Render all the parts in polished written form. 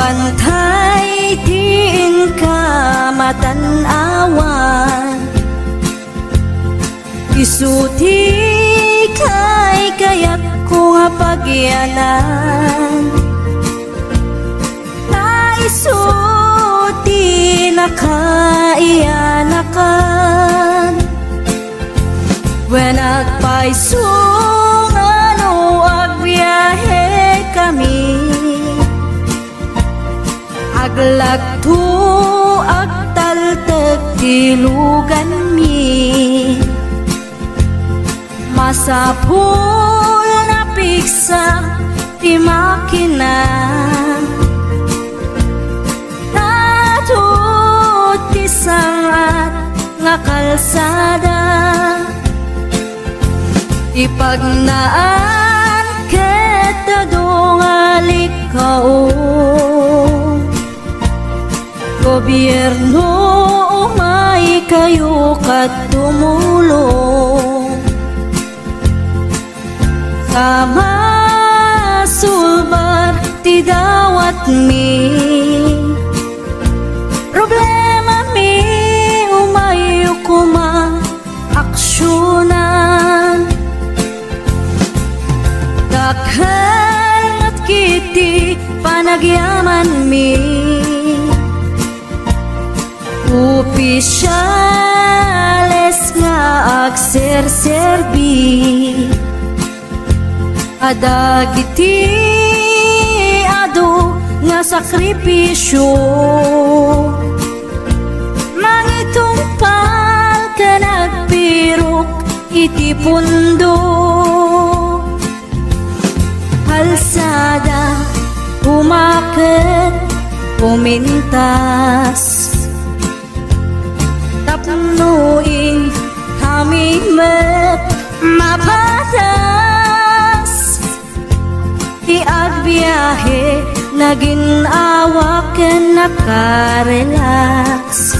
Bantay diin ka matanawan, isuti kay kayak ko nga pagyanan. Naisuti na kaiyanakan, when agpaisong ano agbiyahe kami, aglagto agtaltag tilugan mi, masapul na piksa ti makina, natut ti sangat nga kalsada, ipagnaan ket dungali kao, gobyerno umay kayo kat tumulong, sama sulbar ti dawat mi, problema mi umay kuma aksyonan, dakhan at kiti panagyaman mi, opisyales nga agserserbi, adagiti ado nga sakripisyo, mangitumpal ka nagpirok iti pundo, kalsada umaket pumintas, tapnuin kami met mapatas, iagbiyahe naging awaken nakarelax,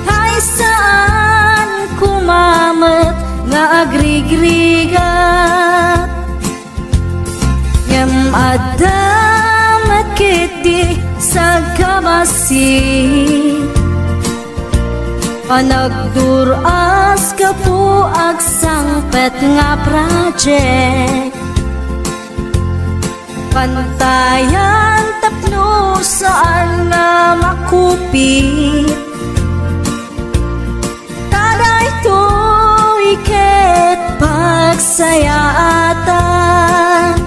ay saan kumamet nga agrigrigat, ngem adamet kiti sa kabasi, panagduras ka po agsangpet nga project, pantayan tapno saan nga makupit, taday to iket pagsayaatan,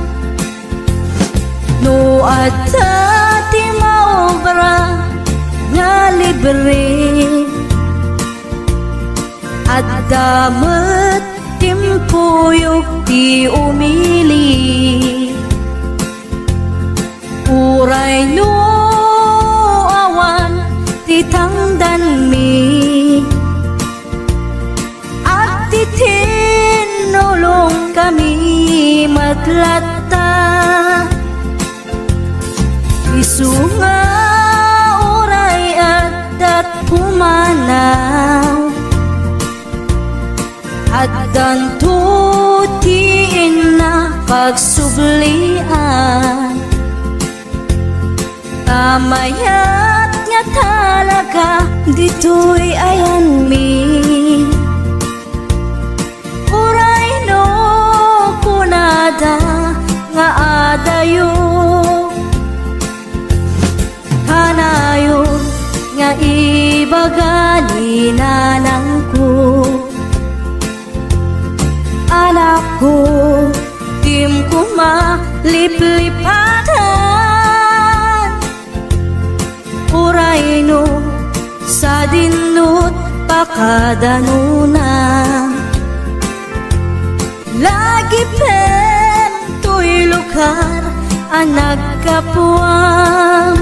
no adda ti maobra nga libre, at damat timpuyog ti umili, uray no awan ti tangdan mi, at ti tinulong kami matlatta, isunga uray at pumanaw, at dantutiin na pagsublian, tamayat nga talaga dito'y ayan mi, uray no kunada nga adayo, kanayon nga ibagali nanang ko, anak ko tim ko maliplipatan, uray no sa dinut pakadanuna, lagi pen to'y lugar ang nagkapuam,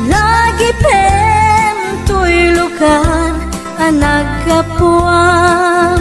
lagi pen to'y lugar ang nagkapuam.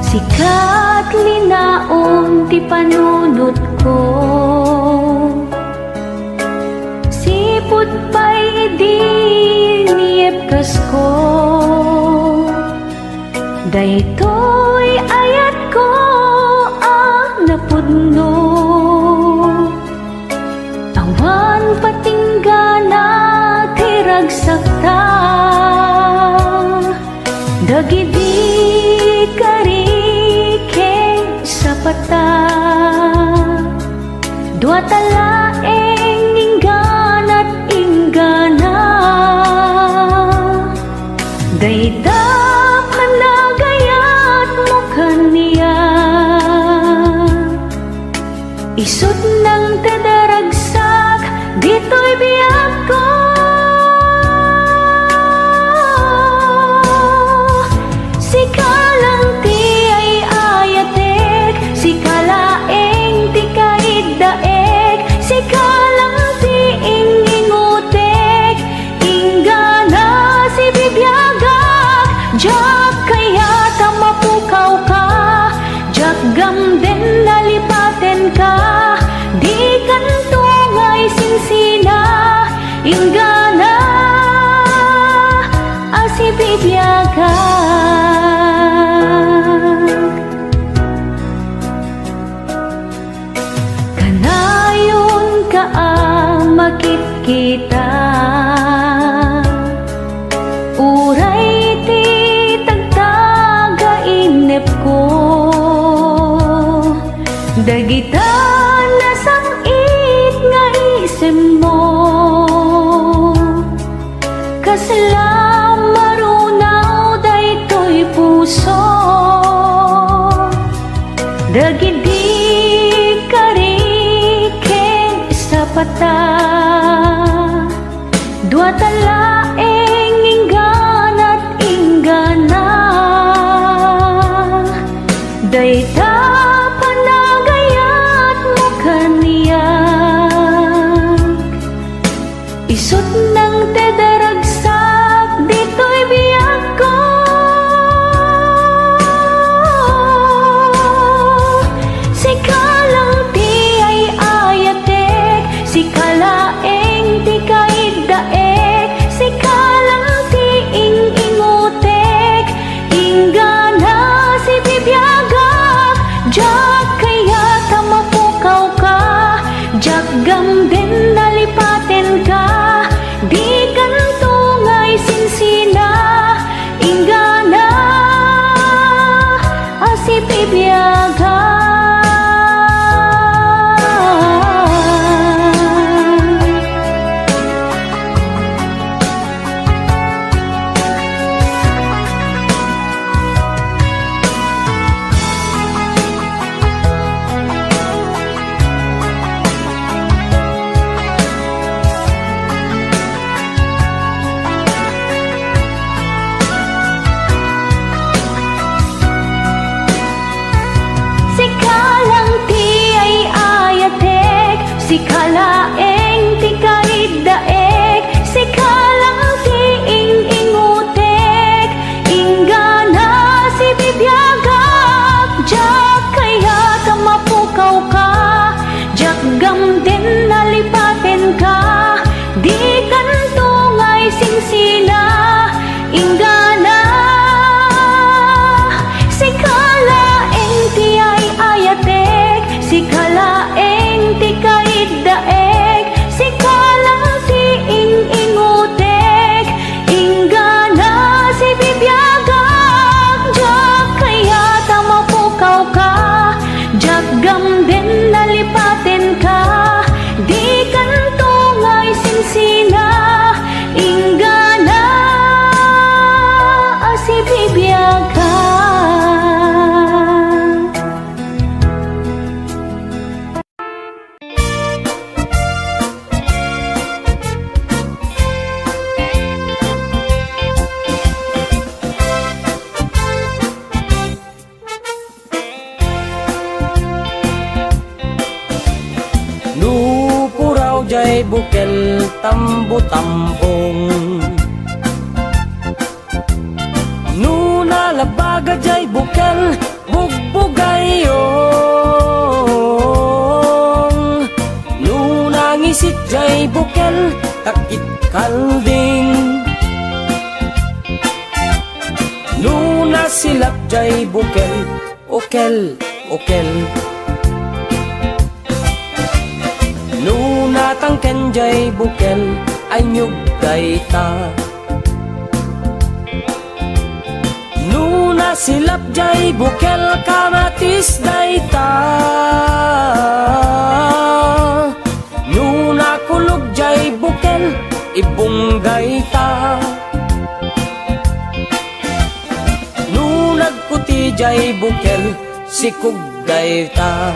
Sikat linaon ti panunot ko, sipot pa'y idi niepkas ko. Daytoy ayat ko ang napudno, dua talaeng ingganat inggana. Dayta panagayat mo kaniya, isut ng tadaragsak, dito'y biyag ko. Sikalang ti ay ayatek, sikalaeng ti kaiddaek, sikalang ti ingingutek, inggana si bibiyagak. Jak kaya tamapukaw ka, jak gamden lalipaten ka, di kantungay sinsina, inggana si bibiyagak. Kanayon ka makit kita, uray ti tagtaga inep ko, dagita nasangit nga isem mo, kaslam marunaw daytoy puso, dagidi kariken sa pata, dua talaeng ingganat inggana. Dayta panagayat mo kaniya, isut ng tadaragsak, dito'y biyag ko. Sikalang ti ay ayatek, sikalaeng ti kaiddaek, sikalang ti ingutek, inggana si bibiyagak. Jak kaya tamapukaw ka, jak gamden nalipaten ka, di kantungay sinsina, inggana si bibiyagak. Sikalang ti ay ayatek, sikalaeng ti kaiddaek, sikalang ti ingutek, inggana si bibiyagak. Jak kaya tamapukaw ka, jak gamden nalipaten ka, di kantungay sinsina, inggana sikalaeng ti ay ayatek, sikalaeng ti kaiddaek, sikalang ti ingutek, inggana si bibiyagak. Jak kaya tamapukaw ka, jak gamden nalipaten ka, di kantungay sinsina, inggana si bibiyagak. Nupuraw jay bukel tambo-tambong, nunalabaga jay bukel bugbugayong, nunangisit jay bukel takit kalding, nunasilap jay bukel okel okel, nunatangken jay bukel ay nyug dayta, nanasilap jay bukel kamatis dayta. jay bukel sikog dayta.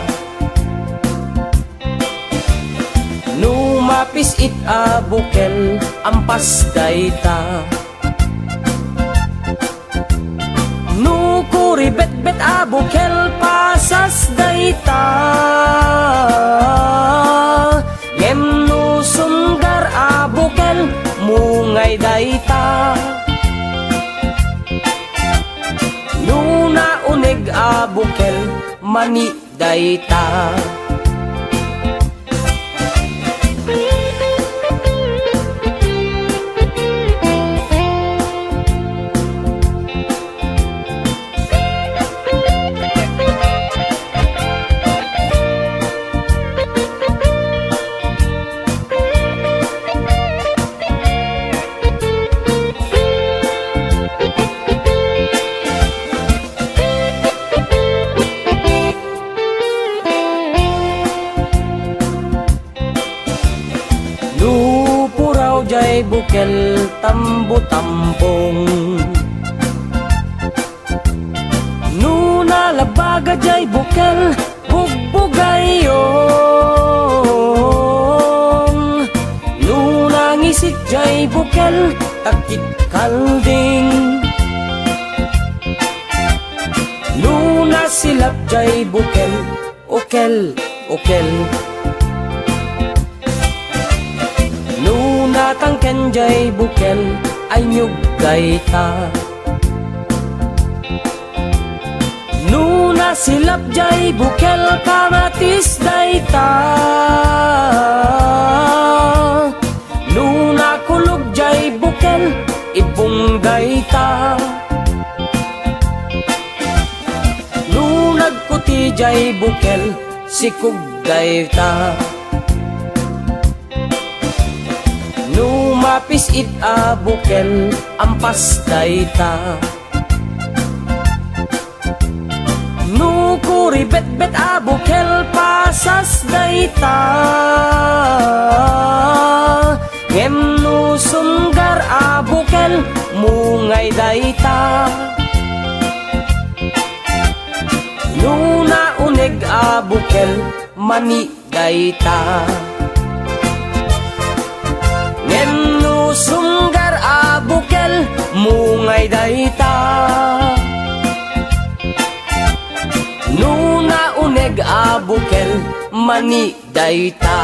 Numapis it a bukel ampas dayta. Nukuri bet-bet a bukel pasas dayta. Ngem nu sunggar a bukel mungay dayta. Nuna unig a bukel mani dayta. Jay bukel tambo-tambong. Nuna labaga jay bukel bugbugayong. Nuna ngisik jay bukel takit kalding. Nuna silap jay bukel okel okel. Natangken jay bukel ay nyug dayta. Nuna silap jay bukel kamatis dayta. Nuna kulog jay bukel ibong dayta. Nunag kuti jay bukel sikog dayta. Numapis it a bukel ampas dayta. Nukuri bet-bet a bukel pasas dayta. Ngem nu sunggar a bukel mungay dayta. Nuna unig a bukel mani dayta. Ngem nu sunggar a bukel mungay dayta. Nuna uneg a bukel mani dayta.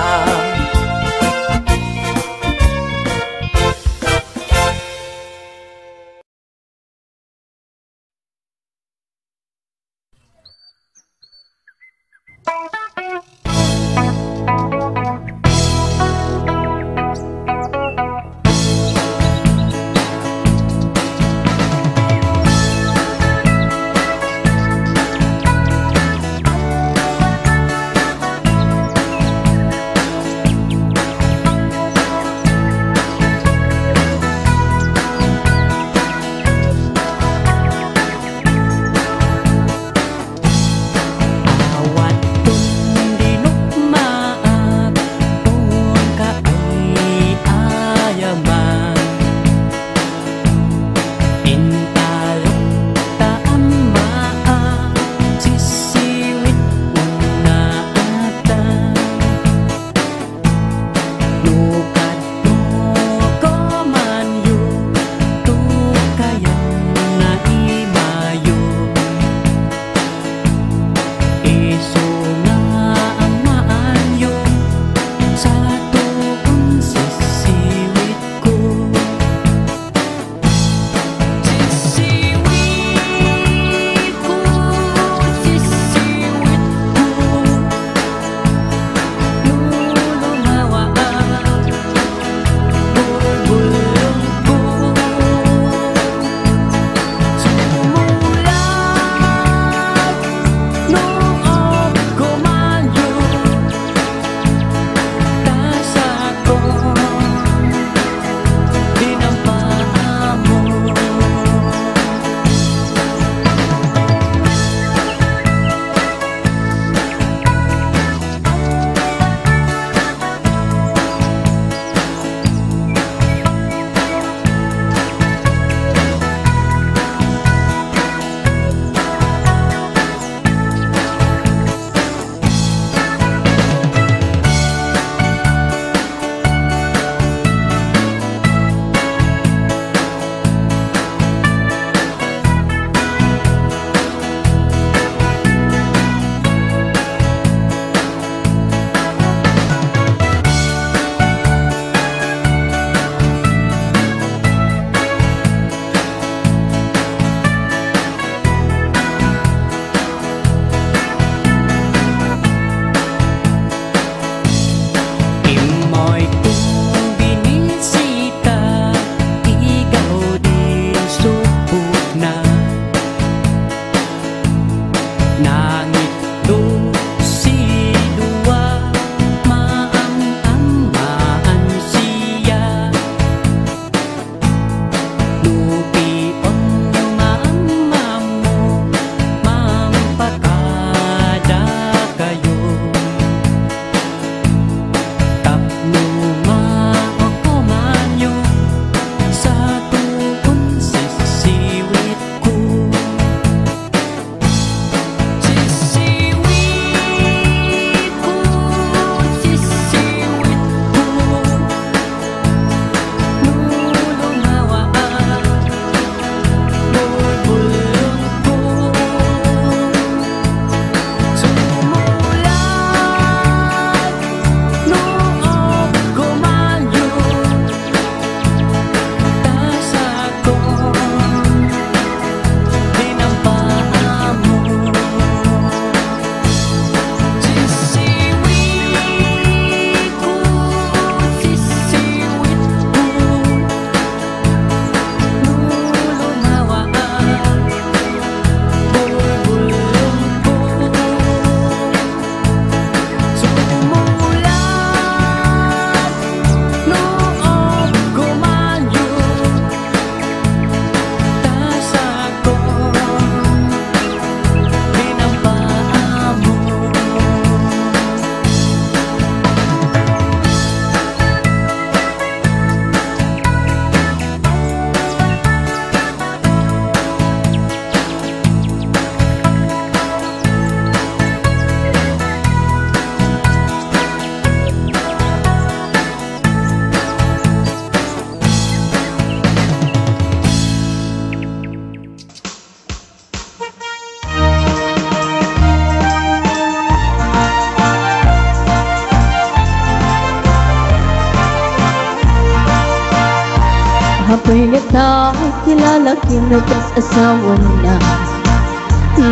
Pagkatay kilalaki na kas asawa na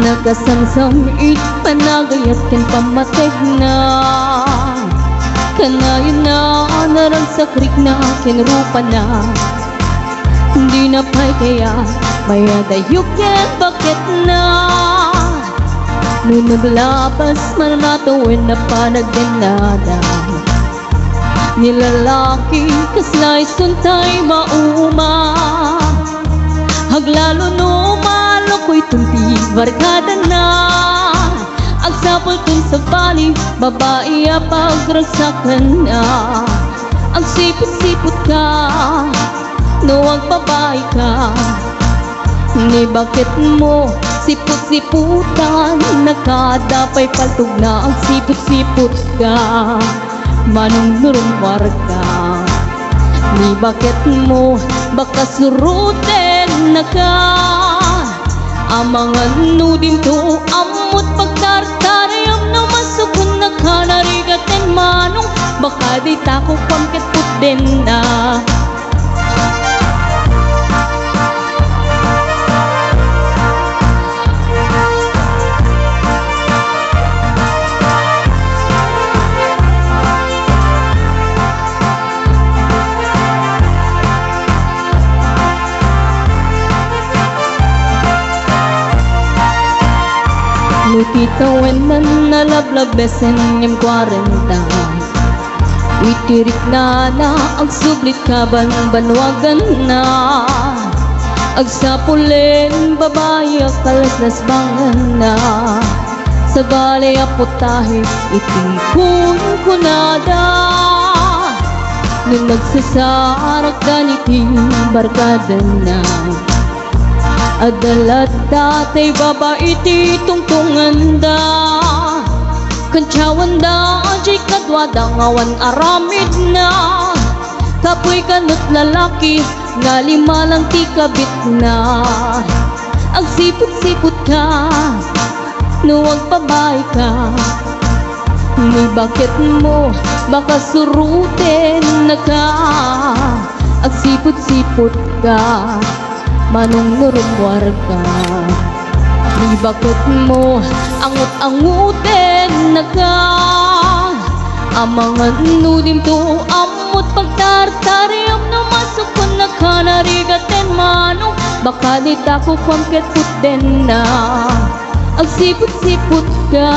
nakasamsam panagayat ken pamateg na kanayon na narang sakrik na kinrupa na hindi na pa'y kaya mayadayok yan bakit na nung naglabas man natawin na panagdanada nilalaki kaslay suntay mauma haglalo no malokoy tumpi barkada na agsapol kun sa bali babae pagragsakan na ang sipot-sipot ka no ang babae ka ni bakit mo sipot-siputan nakadapay paltog na ang sipot-sipot ka manong nurumwar ka ni bakit mo baka suruten na ka amangan nudim to amot pagtartarayam na masukun na ka narigaten manong baka di tako pamket put din na Lupita wenan nalablab besen ngem 40 Witirik na ang sublit kaban banwagan na agsapulen babae kalaslas bangan na sa bale aputahe itingkun kunada nung nagsasarak ganiti barkada na adalat datay babae ti tungtungan da kancawan da ajay kadwada ngawan aramid na kapoy kanot lalaki nga lima lang ti kabit na ang sipot-sipot ka nuwag babae ka ni bakit mo baka suruten na ka ang sipot-sipot ka manong nurumwar ka ni bakit mo angot-anguten na ka amangan nudim to amot pagtartariyam na masukon na ka narigaten manong baka di tako kwamket put den na ang sipot-sipot ka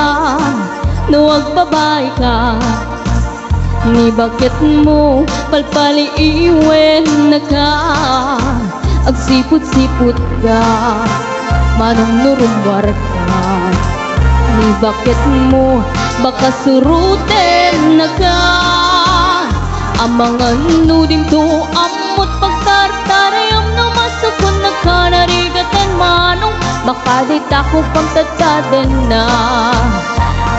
nuwag babae ka ni bakit mo palpali iwen na ka ang sipot-sipot ka manong nurumwar ka ni bakit mo baka suruten na ka amangan nudim to amot pagtartarayam na masukon na ka narigaten manong baka di tako pagtataden na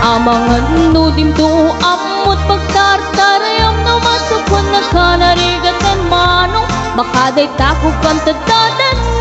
amangan nudim to amot pagtartarayam na masukon na ka narigaten manong baka di tako pagtataden